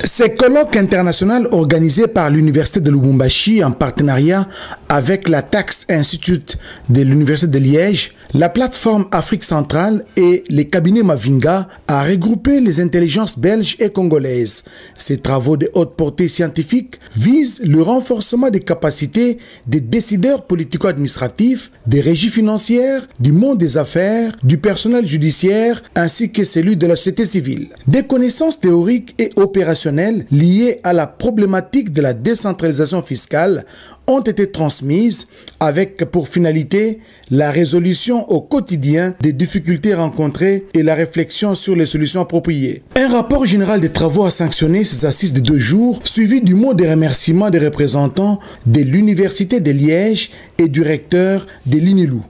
Ces colloques internationaux organisés par l'Université de Lubumbashi en partenariat avec la Tax Institute de l'Université de Liège, la plateforme Afrique centrale et les cabinets Mavinga a regroupé les intelligences belges et congolaises. Ces travaux de haute portée scientifique visent le renforcement des capacités des décideurs politico-administratifs, des régies financières, du monde des affaires, du personnel judiciaire ainsi que celui de la société civile. Des connaissances théoriques et opérationnelles liées à la problématique de la décentralisation fiscale ont été transmises avec pour finalité la résolution au quotidien des difficultés rencontrées et la réflexion sur les solutions appropriées. Un rapport général des travaux a sanctionné ces assises de 2 jours, suivi du mot de remerciement des représentants de l'Université de Liège et du recteur de l'INILU.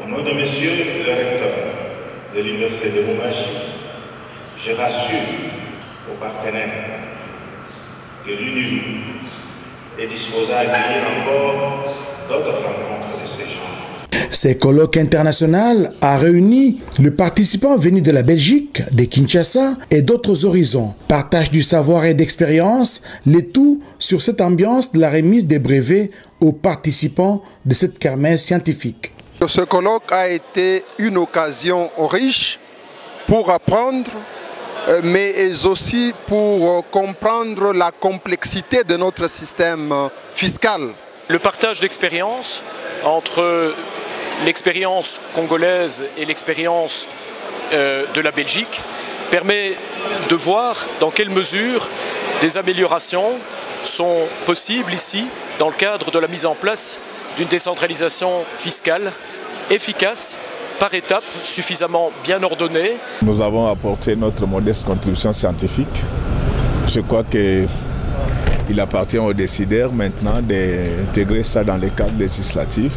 Au nom de monsieur le recteur de l'Université de Lubumbashi, je rassure aux partenaires que l'UNILU est disposé à accueillir encore d'autres rencontres de ces gens. Ces colloques internationaux a réuni les participants venus de la Belgique, de Kinshasa et d'autres horizons. Partage du savoir et d'expérience, le tout sur cette ambiance de la remise des brevets aux participants de cette kermesse scientifique. Ce colloque a été une occasion riche pour apprendre, mais aussi pour comprendre la complexité de notre système fiscal. Le partage d'expérience entre l'expérience congolaise et l'expérience de la Belgique permet de voir dans quelle mesure des améliorations sont possibles ici dans le cadre de la mise en place d'une décentralisation fiscale efficace, par étapes, suffisamment bien ordonnées. Nous avons apporté notre modeste contribution scientifique. Je crois qu'il appartient aux décideurs maintenant d'intégrer ça dans les cadres législatifs.